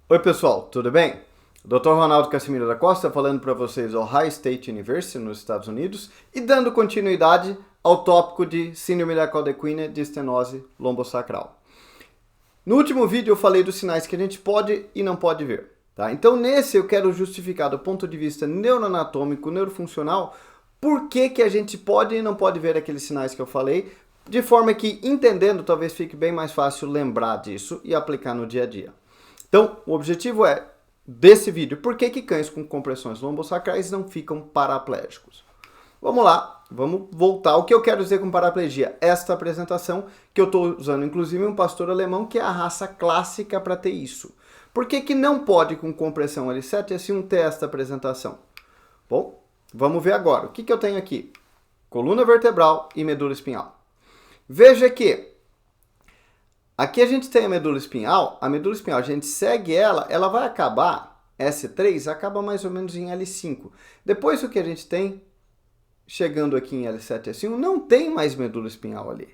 Oi pessoal, tudo bem? Dr. Ronaldo Casimiro da Costa falando para vocês ao Ohio State University nos Estados Unidos e dando continuidade ao tópico de síndrome da caldequina de estenose lombosacral. No último vídeo eu falei dos sinais que a gente pode e não pode ver. Tá? Então nesse eu quero justificar do ponto de vista neuroanatômico, neurofuncional, por que a gente pode e não pode ver aqueles sinais que eu falei, de forma que entendendo talvez fique bem mais fácil lembrar disso e aplicar no dia a dia. Então, o objetivo é, desse vídeo, por que cães com compressões lombosacrais não ficam paraplégicos? Vamos lá, vamos voltar. O que eu quero dizer com paraplegia? Esta apresentação, que eu estou usando inclusive um pastor alemão, que é a raça clássica para ter isso. Por que não pode, com compressão L7 e S1, ter esta apresentação? Bom, vamos ver agora. O que eu tenho aqui? Coluna vertebral e medula espinhal. Veja que aqui a gente tem a medula espinhal a gente segue ela vai acabar, S3 acaba mais ou menos em L5. Depois o que a gente tem, chegando aqui em L7 e S1, não tem mais medula espinhal ali.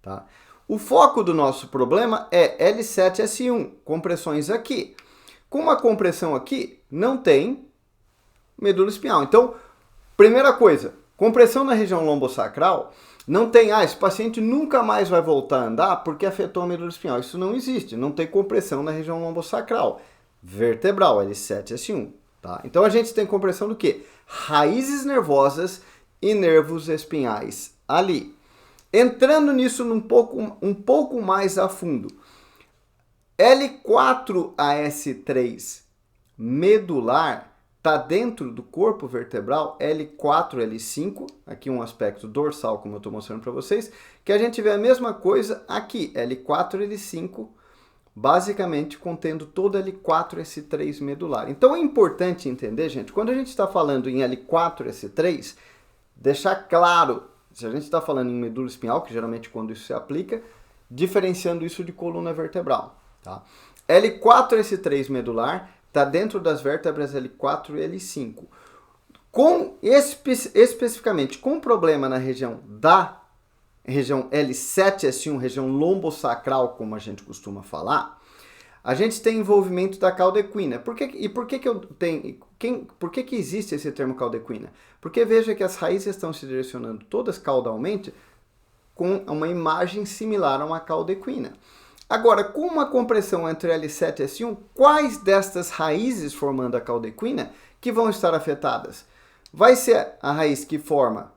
Tá? O foco do nosso problema é L7 e S1, compressões aqui. Com uma compressão aqui, não tem medula espinhal. Então, primeira coisa, compressão na região lombosacral, não tem, esse paciente nunca mais vai voltar a andar porque afetou a medula espinhal. Isso não existe, não tem compressão na região lombosacral. Vertebral, L7, S1. Tá? Então a gente tem compressão do quê? Raízes nervosas e nervos espinhais ali. Entrando nisso um pouco mais a fundo. L4 a S3 medular está dentro do corpo vertebral, L4, L5, aqui um aspecto dorsal, como eu estou mostrando para vocês, que a gente vê a mesma coisa aqui, L4, L5, basicamente contendo todo L4, S3 medular. Então é importante entender, gente, quando a gente está falando em L4, S3, deixar claro, se a gente está falando em medula espinhal, que geralmente quando isso se aplica, diferenciando isso de coluna vertebral. Tá? L4, S3 medular está dentro das vértebras L4 e L5. Especificamente com problema na região L7, S1, região lombosacral, como a gente costuma falar, a gente tem envolvimento da caldequina. Por que existe esse termo caldequina? Porque veja que as raízes estão se direcionando todas caudalmente com uma imagem similar a uma caldequina. Agora, com uma compressão entre L7 e S1, quais destas raízes formando a caldequina que vão estar afetadas? Vai ser a raiz que forma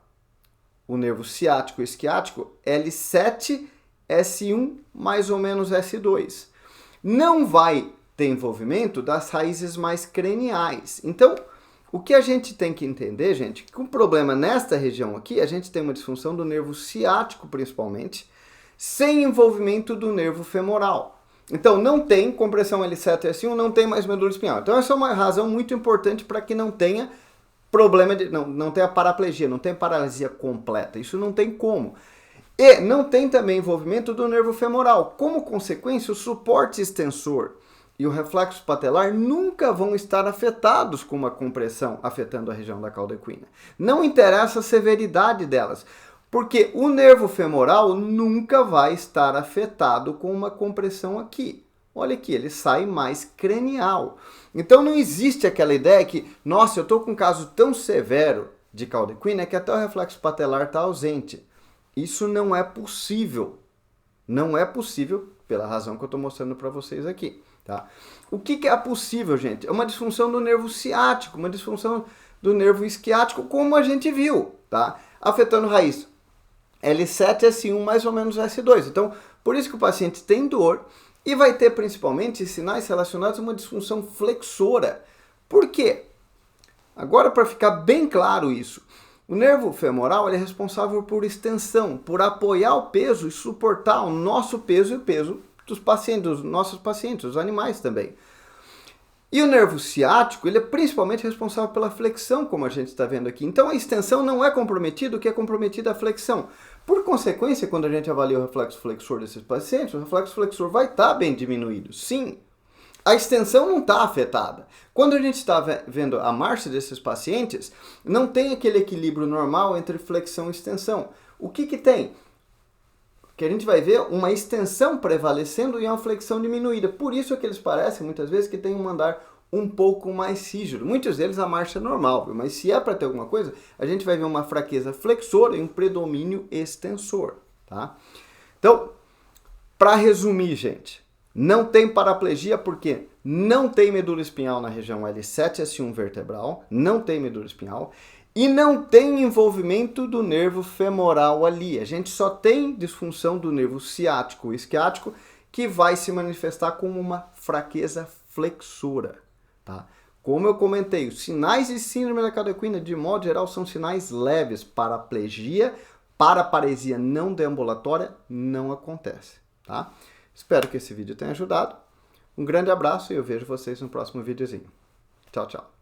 o nervo ciático e esquiático, L7, S1, mais ou menos S2. Não vai ter envolvimento das raízes mais craniais. Então, o que a gente tem que entender, gente, que o problema nesta região aqui, a gente tem uma disfunção do nervo ciático, principalmente, sem envolvimento do nervo femoral. Então, não tem compressão L7 e S1, não tem mais medula espinhal. Então, essa é uma razão muito importante para que não tenha problema de... Não tenha paraplegia, não tenha paralisia completa. Isso não tem como. E não tem também envolvimento do nervo femoral. Como consequência, o suporte extensor e o reflexo patelar nunca vão estar afetados com uma compressão afetando a região da caldequina. Não interessa a severidade delas. Porque o nervo femoral nunca vai estar afetado com uma compressão aqui. Olha aqui, ele sai mais cranial. Então não existe aquela ideia que, nossa, eu estou com um caso tão severo de caldequina que até o reflexo patelar está ausente. Isso não é possível. Não é possível pela razão que eu estou mostrando para vocês aqui. Tá? O que é possível, gente? É uma disfunção do nervo ciático, uma disfunção do nervo isquiático, como a gente viu, tá? Afetando raiz L7, S1, mais ou menos S2. Então, por isso que o paciente tem dor e vai ter principalmente sinais relacionados a uma disfunção flexora. Por quê? Agora, para ficar bem claro isso, o nervo femoral ele é responsável por extensão, por apoiar o peso e suportar o nosso peso e o peso dos pacientes, dos nossos pacientes, os animais também. E o nervo ciático, ele é principalmente responsável pela flexão, como a gente está vendo aqui. Então, a extensão não é comprometida, o que é comprometida é a flexão. Por consequência, quando a gente avalia o reflexo flexor desses pacientes, o reflexo flexor vai estar bem diminuído. Sim, a extensão não está afetada. Quando a gente está vendo a marcha desses pacientes, não tem aquele equilíbrio normal entre flexão e extensão. O que tem? que a gente vai ver uma extensão prevalecendo e uma flexão diminuída. Por isso é que eles parecem, muitas vezes, que tem um andar um pouco mais rígido. Muitos deles a marcha é normal, viu? Mas se é para ter alguma coisa, a gente vai ver uma fraqueza flexora e um predomínio extensor, tá? Então, para resumir, gente, não tem paraplegia porque não tem medula espinhal na região L7, S1 vertebral, não tem medula espinhal, e não tem envolvimento do nervo femoral ali. A gente só tem disfunção do nervo ciático e isquiático, que vai se manifestar como uma fraqueza flexora, tá? Como eu comentei, os sinais de síndrome da cauda equina, de modo geral, são sinais leves. Paraplegia, paraparesia não deambulatória não acontece, tá? Espero que esse vídeo tenha ajudado. Um grande abraço e eu vejo vocês no próximo videozinho. Tchau, tchau.